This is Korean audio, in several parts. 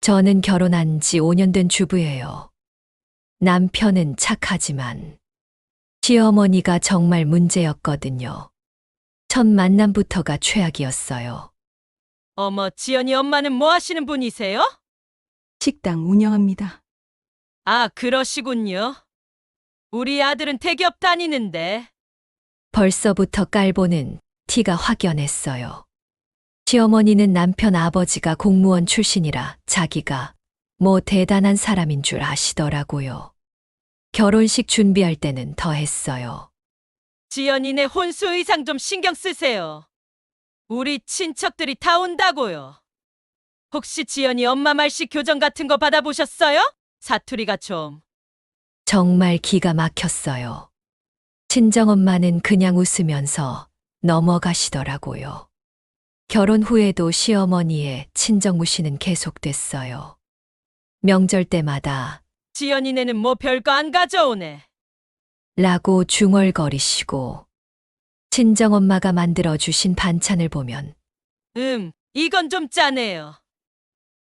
저는 결혼한 지 5년 된 주부예요. 남편은 착하지만 시어머니가 정말 문제였거든요. 첫 만남부터가 최악이었어요. 어머, 지연이 엄마는 뭐 하시는 분이세요? 식당 운영합니다. 아, 그러시군요. 우리 아들은 대기업 다니는데. 벌써부터 깔보는 티가 확연했어요. 시어머니는 남편 아버지가 공무원 출신이라 자기가 뭐 대단한 사람인 줄 아시더라고요. 결혼식 준비할 때는 더 했어요. 지연이네 혼수 의상 좀 신경 쓰세요. 우리 친척들이 다 온다고요. 혹시 지연이 엄마 말씨 교정 같은 거 받아보셨어요? 사투리가 좀. 정말 기가 막혔어요. 친정엄마는 그냥 웃으면서 넘어가시더라고요. 결혼 후에도 시어머니의 친정무시는 계속됐어요. 명절 때마다 지연이네는 뭐 별거 안 가져오네. 라고 중얼거리시고 친정엄마가 만들어주신 반찬을 보면 이건 좀 짜네요.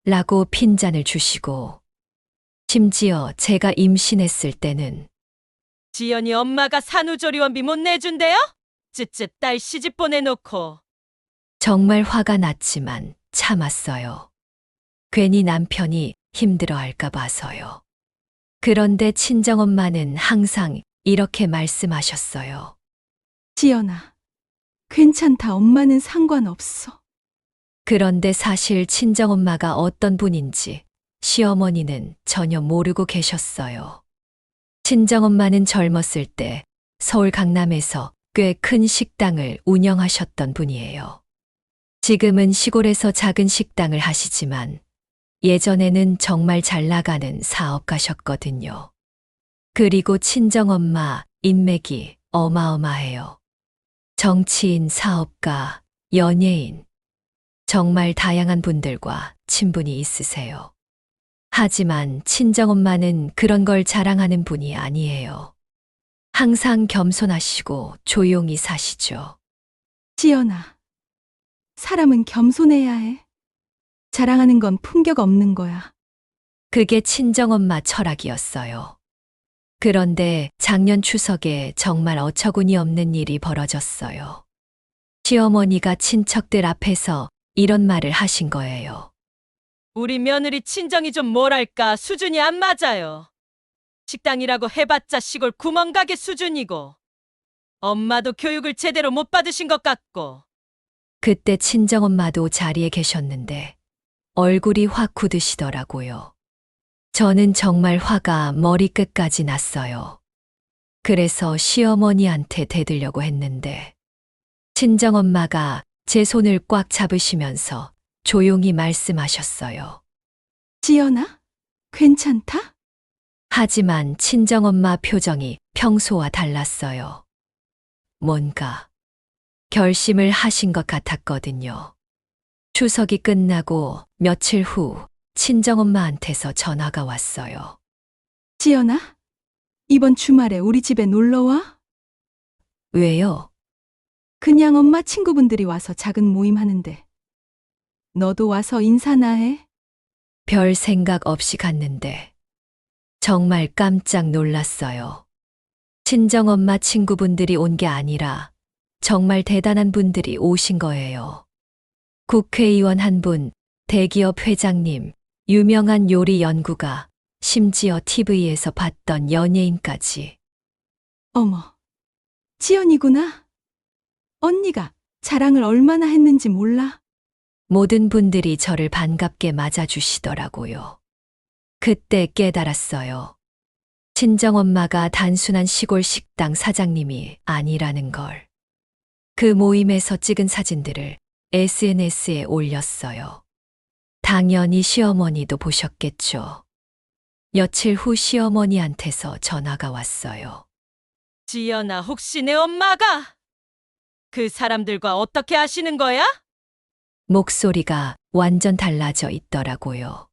라고 핀잔을 주시고 심지어 제가 임신했을 때는 지연이 엄마가 산후조리원비 못 내준대요? 쯧쯧 딸 시집 보내놓고. 정말 화가 났지만 참았어요. 괜히 남편이 힘들어할까 봐서요. 그런데 친정엄마는 항상 이렇게 말씀하셨어요. 지연아, 괜찮다. 엄마는 상관없어. 그런데 사실 친정엄마가 어떤 분인지 시어머니는 전혀 모르고 계셨어요. 친정엄마는 젊었을 때 서울 강남에서 꽤 큰 식당을 운영하셨던 분이에요. 지금은 시골에서 작은 식당을 하시지만 예전에는 정말 잘 나가는 사업가셨거든요. 그리고 친정엄마 인맥이 어마어마해요. 정치인, 사업가, 연예인, 정말 다양한 분들과 친분이 있으세요. 하지만 친정엄마는 그런 걸 자랑하는 분이 아니에요. 항상 겸손하시고 조용히 사시죠. 지연아, 사람은 겸손해야 해. 자랑하는 건 품격 없는 거야. 그게 친정엄마 철학이었어요. 그런데 작년 추석에 정말 어처구니 없는 일이 벌어졌어요. 시어머니가 친척들 앞에서 이런 말을 하신 거예요. 우리 며느리 친정이 좀 뭐랄까 수준이 안 맞아요. 식당이라고 해봤자 시골 구멍가게 수준이고 엄마도 교육을 제대로 못 받으신 것 같고. 그때 친정엄마도 자리에 계셨는데 얼굴이 확 굳으시더라고요. 저는 정말 화가 머리끝까지 났어요. 그래서 시어머니한테 대들려고 했는데 친정엄마가 제 손을 꽉 잡으시면서 조용히 말씀하셨어요. 지연아, 괜찮다? 하지만 친정엄마 표정이 평소와 달랐어요. 뭔가 결심을 하신 것 같았거든요. 추석이 끝나고 며칠 후 친정엄마한테서 전화가 왔어요. 지연아, 이번 주말에 우리 집에 놀러 와? 왜요? 그냥 엄마 친구분들이 와서 작은 모임 하는데. 너도 와서 인사나 해. 별 생각 없이 갔는데 정말 깜짝 놀랐어요. 친정엄마 친구분들이 온 게 아니라 정말 대단한 분들이 오신 거예요. 국회의원 한 분, 대기업 회장님, 유명한 요리 연구가, 심지어 TV에서 봤던 연예인까지. 어머, 지연이구나. 언니가 자랑을 얼마나 했는지 몰라. 모든 분들이 저를 반갑게 맞아주시더라고요. 그때 깨달았어요. 친정엄마가 단순한 시골 식당 사장님이 아니라는 걸. 그 모임에서 찍은 사진들을 SNS에 올렸어요. 당연히 시어머니도 보셨겠죠. 며칠 후 시어머니한테서 전화가 왔어요. 지연아, 혹시 내 엄마가 그 사람들과 어떻게 하시는 거야? 목소리가 완전 달라져 있더라고요.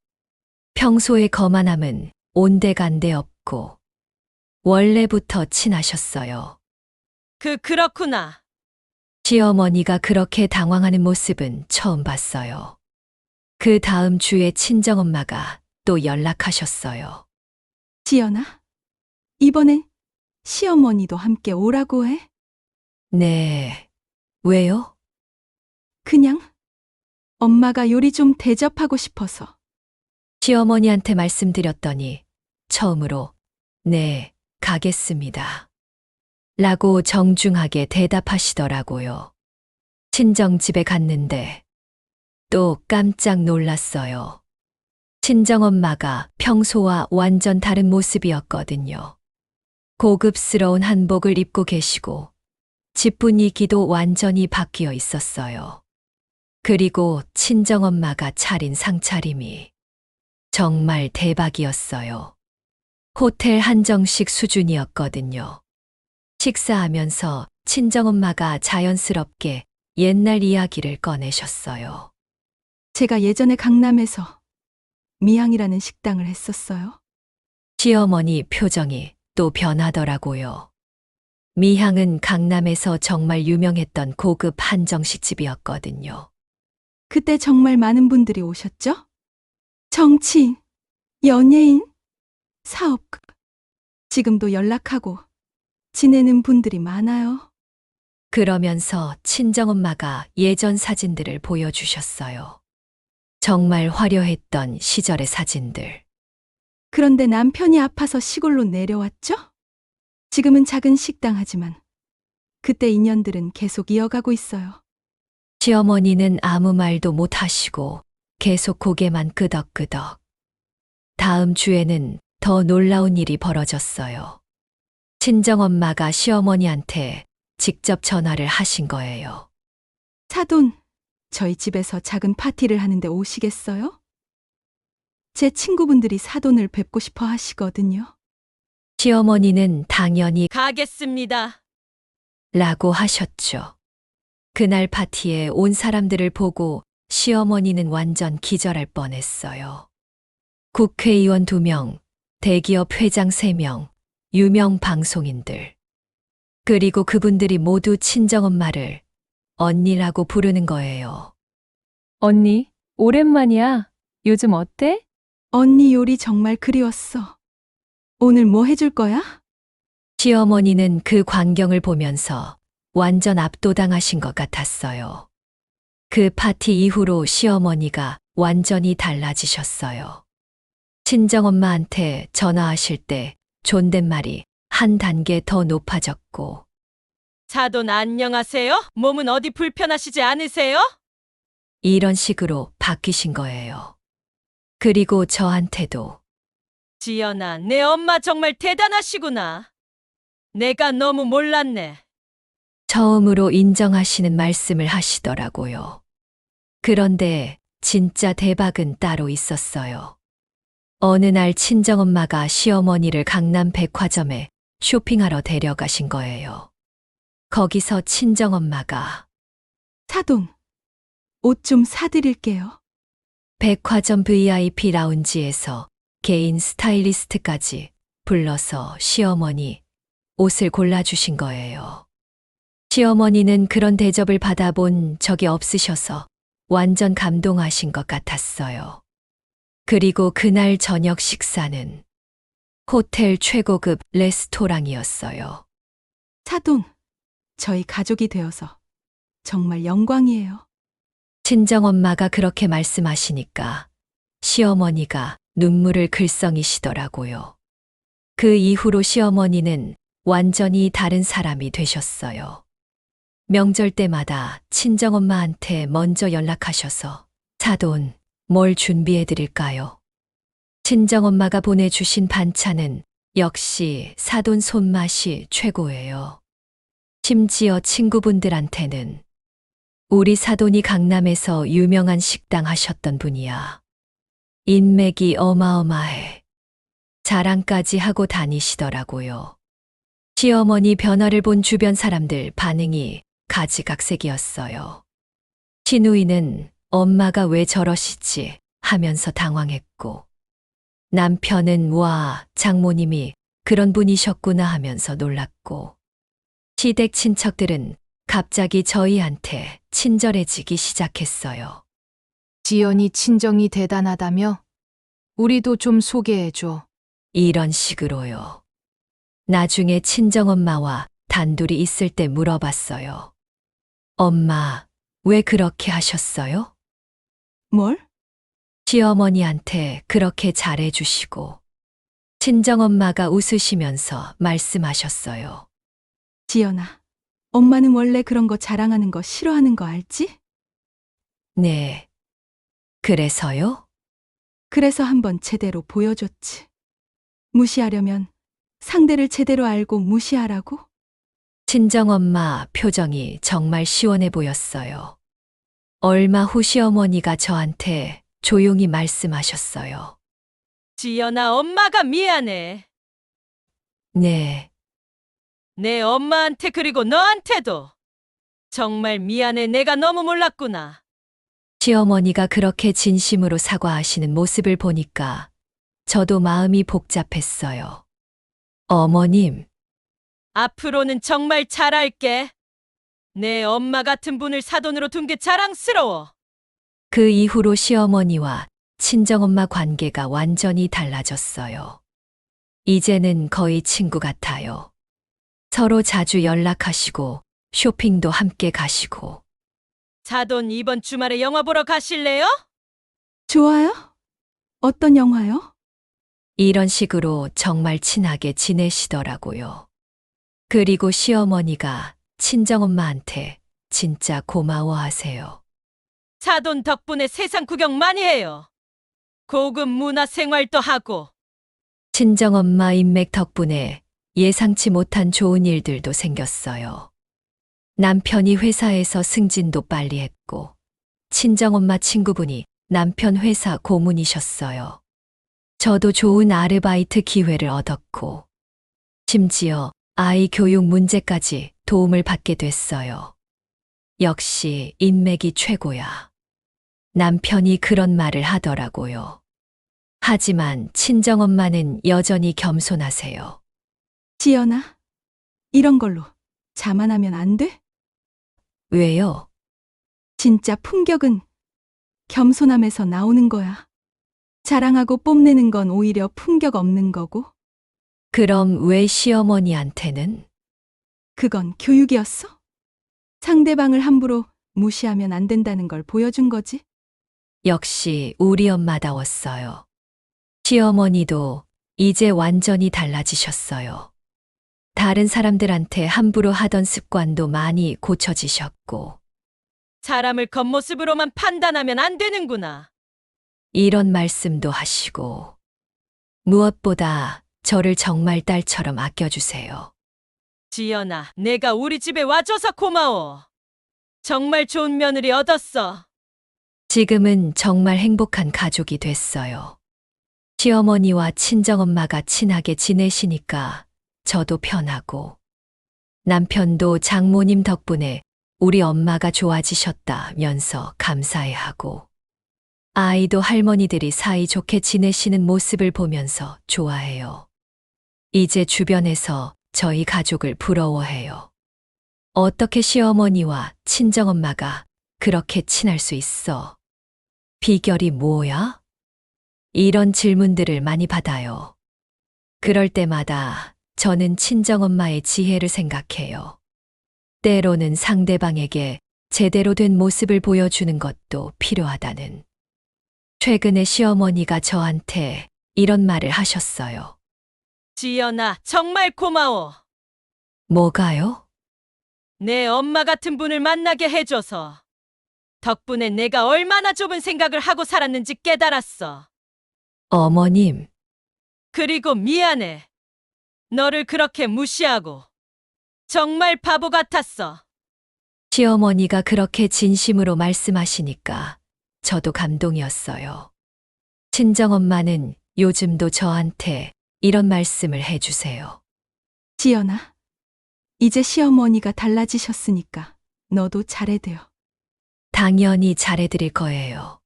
평소의 거만함은 온데간데 없고 원래부터 친하셨어요. 그렇구나. 시어머니가 그렇게 당황하는 모습은 처음 봤어요. 그 다음 주에 친정엄마가 또 연락하셨어요. 지연아, 이번엔 시어머니도 함께 오라고 해. 네. 왜요? 그냥 엄마가 요리 좀 대접하고 싶어서. 시어머니한테 말씀드렸더니 처음으로 네, 가겠습니다. 라고 정중하게 대답하시더라고요. 친정집에 갔는데 또 깜짝 놀랐어요. 친정엄마가 평소와 완전 다른 모습이었거든요. 고급스러운 한복을 입고 계시고 집 분위기도 완전히 바뀌어 있었어요. 그리고 친정엄마가 차린 상차림이 정말 대박이었어요. 호텔 한정식 수준이었거든요. 식사하면서 친정엄마가 자연스럽게 옛날 이야기를 꺼내셨어요. 제가 예전에 강남에서 미향이라는 식당을 했었어요. 시어머니 표정이 또 변하더라고요. 미향은 강남에서 정말 유명했던 고급 한정식 집이었거든요. 그때 정말 많은 분들이 오셨죠? 정치인, 연예인, 사업가. 지금도 연락하고 지내는 분들이 많아요. 그러면서 친정엄마가 예전 사진들을 보여주셨어요. 정말 화려했던 시절의 사진들. 그런데 남편이 아파서 시골로 내려왔죠? 지금은 작은 식당 하지만 그때 인연들은 계속 이어가고 있어요. 시어머니는 아무 말도 못 하시고 계속 고개만 끄덕끄덕. 다음 주에는 더 놀라운 일이 벌어졌어요. 친정엄마가 시어머니한테 직접 전화를 하신 거예요. 사돈, 저희 집에서 작은 파티를 하는데 오시겠어요? 제 친구분들이 사돈을 뵙고 싶어 하시거든요. 시어머니는 당연히 가겠습니다. 라고 하셨죠. 그날 파티에 온 사람들을 보고 시어머니는 완전 기절할 뻔했어요. 국회의원 2명, 대기업 회장 3명, 유명 방송인들. 그리고 그분들이 모두 친정엄마를 언니라고 부르는 거예요. 언니, 오랜만이야. 요즘 어때? 언니 요리 정말 그리웠어. 오늘 뭐 해줄 거야? 시어머니는 그 광경을 보면서 완전 압도당하신 것 같았어요. 그 파티 이후로 시어머니가 완전히 달라지셨어요. 친정엄마한테 전화하실 때 존댓말이 한 단계 더 높아졌고, 사돈 안녕하세요? 몸은 어디 불편하시지 않으세요? 이런 식으로 바뀌신 거예요. 그리고 저한테도 지연아, 내 엄마 정말 대단하시구나. 내가 너무 몰랐네. 처음으로 인정하시는 말씀을 하시더라고요. 그런데 진짜 대박은 따로 있었어요. 어느 날 친정엄마가 시어머니를 강남 백화점에 쇼핑하러 데려가신 거예요. 거기서 친정엄마가 사돈, 옷 좀 사드릴게요. 백화점 VIP 라운지에서 개인 스타일리스트까지 불러서 시어머니 옷을 골라주신 거예요. 시어머니는 그런 대접을 받아본 적이 없으셔서 완전 감동하신 것 같았어요. 그리고 그날 저녁 식사는 호텔 최고급 레스토랑이었어요. 사돈, 저희 가족이 되어서 정말 영광이에요. 친정엄마가 그렇게 말씀하시니까 시어머니가 눈물을 글썽이시더라고요. 그 이후로 시어머니는 완전히 다른 사람이 되셨어요. 명절 때마다 친정엄마한테 먼저 연락하셔서 사돈, 뭘 준비해 드릴까요? 친정엄마가 보내주신 반찬은 역시 사돈 손맛이 최고예요. 심지어 친구분들한테는 우리 사돈이 강남에서 유명한 식당 하셨던 분이야. 인맥이 어마어마해. 자랑까지 하고 다니시더라고요. 시어머니 변화를 본 주변 사람들 반응이 가지각색이었어요. 시누이는 엄마가 왜 저러시지 하면서 당황했고, 남편은 와, 장모님이 그런 분이셨구나 하면서 놀랐고, 시댁 친척들은 갑자기 저희한테 친절해지기 시작했어요. 지연이 친정이 대단하다며? 우리도 좀 소개해줘. 이런 식으로요. 나중에 친정엄마와 단둘이 있을 때 물어봤어요. 엄마, 왜 그렇게 하셨어요? 뭘? 시어머니한테 그렇게 잘해주시고. 친정엄마가 웃으시면서 말씀하셨어요. 지연아, 엄마는 원래 그런 거 자랑하는 거 싫어하는 거 알지? 네. 그래서요? 그래서 한번 제대로 보여줬지. 무시하려면 상대를 제대로 알고 무시하라고? 친정엄마 표정이 정말 시원해 보였어요. 얼마 후 시어머니가 저한테 조용히 말씀하셨어요. 지연아, 엄마가 미안해. 네, 내 엄마한테 그리고 너한테도. 정말 미안해. 내가 너무 몰랐구나. 시어머니가 그렇게 진심으로 사과하시는 모습을 보니까 저도 마음이 복잡했어요. 어머님, 앞으로는 정말 잘할게. 내 엄마 같은 분을 사돈으로 둔 게 자랑스러워. 그 이후로 시어머니와 친정엄마 관계가 완전히 달라졌어요. 이제는 거의 친구 같아요. 서로 자주 연락하시고 쇼핑도 함께 가시고. 사돈 이번 주말에 영화 보러 가실래요? 좋아요? 어떤 영화요? 이런 식으로 정말 친하게 지내시더라고요. 그리고 시어머니가 친정엄마한테 진짜 고마워하세요. 사돈 덕분에 세상 구경 많이 해요. 고급 문화 생활도 하고. 친정엄마 인맥 덕분에 예상치 못한 좋은 일들도 생겼어요. 남편이 회사에서 승진도 빨리 했고, 친정엄마 친구분이 남편 회사 고문이셨어요. 저도 좋은 아르바이트 기회를 얻었고, 심지어 아이 교육 문제까지 도움을 받게 됐어요. 역시 인맥이 최고야. 남편이 그런 말을 하더라고요. 하지만 친정엄마는 여전히 겸손하세요. 지연아, 이런 걸로 자만하면 안 돼? 왜요? 진짜 품격은 겸손함에서 나오는 거야. 자랑하고 뽐내는 건 오히려 품격 없는 거고, 그럼 왜 시어머니한테는? 그건 교육이었어? 상대방을 함부로 무시하면 안 된다는 걸 보여준 거지. 역시 우리 엄마다웠어요. 시어머니도 이제 완전히 달라지셨어요. 다른 사람들한테 함부로 하던 습관도 많이 고쳐지셨고, 사람을 겉모습으로만 판단하면 안 되는구나. 이런 말씀도 하시고, 무엇보다 저를 정말 딸처럼 아껴주세요. 지연아, 내가 우리 집에 와줘서 고마워. 정말 좋은 며느리 얻었어. 지금은 정말 행복한 가족이 됐어요. 시어머니와 친정엄마가 친하게 지내시니까 저도 편하고, 남편도 장모님 덕분에 우리 엄마가 좋아지셨다면서 감사해하고, 아이도 할머니들이 사이좋게 지내시는 모습을 보면서 좋아해요. 이제 주변에서 저희 가족을 부러워해요. 어떻게 시어머니와 친정엄마가 그렇게 친할 수 있어? 비결이 뭐야? 이런 질문들을 많이 받아요. 그럴 때마다 저는 친정엄마의 지혜를 생각해요. 때로는 상대방에게 제대로 된 모습을 보여주는 것도 필요하다는. 최근에 시어머니가 저한테 이런 말을 하셨어요. 지연아, 정말 고마워. 뭐가요? 내 엄마 같은 분을 만나게 해줘서. 덕분에 내가 얼마나 좁은 생각을 하고 살았는지 깨달았어. 어머님, 그리고 미안해. 너를 그렇게 무시하고. 정말 바보 같았어. 시어머니가 그렇게 진심으로 말씀하시니까 저도 감동이었어요. 친정엄마는 요즘도 저한테 이런 말씀을 해주세요. 지연아, 이제 시어머니가 달라지셨으니까 너도 잘해돼요. 당연히 잘해드릴 거예요.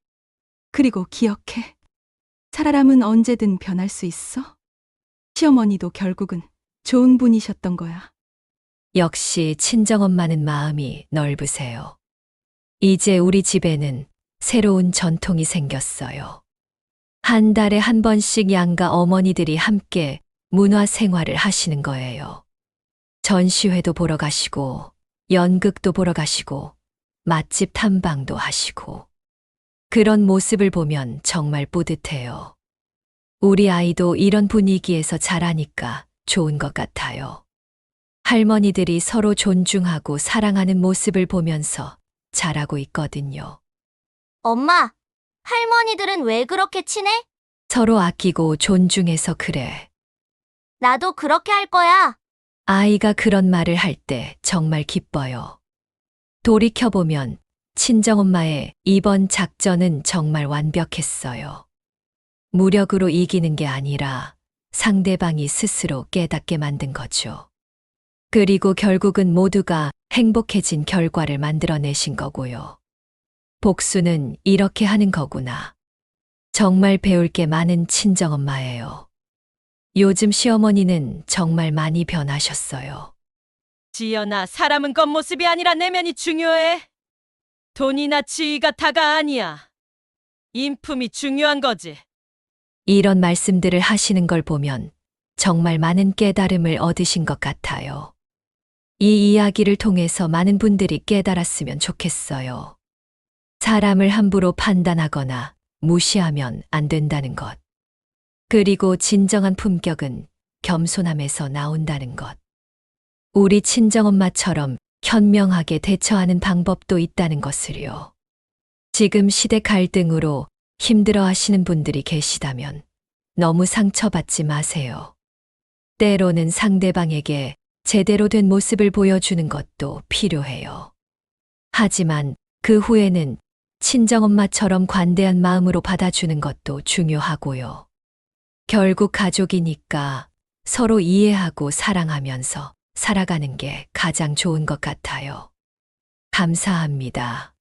그리고 기억해. 사람은 언제든 변할 수 있어. 시어머니도 결국은 좋은 분이셨던 거야. 역시 친정엄마는 마음이 넓으세요. 이제 우리 집에는 새로운 전통이 생겼어요. 한 달에 한 번씩 양가 어머니들이 함께 문화 생활을 하시는 거예요. 전시회도 보러 가시고, 연극도 보러 가시고, 맛집 탐방도 하시고. 그런 모습을 보면 정말 뿌듯해요. 우리 아이도 이런 분위기에서 자라니까 좋은 것 같아요. 할머니들이 서로 존중하고 사랑하는 모습을 보면서 자라고 있거든요. 엄마, 할머니들은 왜 그렇게 친해? 서로 아끼고 존중해서 그래. 나도 그렇게 할 거야. 아이가 그런 말을 할 때 정말 기뻐요. 돌이켜보면 친정엄마의 이번 작전은 정말 완벽했어요. 무력으로 이기는 게 아니라 상대방이 스스로 깨닫게 만든 거죠. 그리고 결국은 모두가 행복해진 결과를 만들어내신 거고요. 복수는 이렇게 하는 거구나. 정말 배울 게 많은 친정엄마예요. 요즘 시어머니는 정말 많이 변하셨어요. 지연아, 사람은 겉모습이 아니라 내면이 중요해. 돈이나 지위가 다가 아니야. 인품이 중요한 거지. 이런 말씀들을 하시는 걸 보면 정말 많은 깨달음을 얻으신 것 같아요. 이 이야기를 통해서 많은 분들이 깨달았으면 좋겠어요. 사람을 함부로 판단하거나 무시하면 안 된다는 것. 그리고 진정한 품격은 겸손함에서 나온다는 것. 우리 친정엄마처럼 현명하게 대처하는 방법도 있다는 것을요. 지금 시대 갈등으로 힘들어 하시는 분들이 계시다면 너무 상처받지 마세요. 때로는 상대방에게 제대로 된 모습을 보여주는 것도 필요해요. 하지만 그 후에는 친정엄마처럼 관대한 마음으로 받아주는 것도 중요하고요. 결국 가족이니까 서로 이해하고 사랑하면서 살아가는 게 가장 좋은 것 같아요. 감사합니다.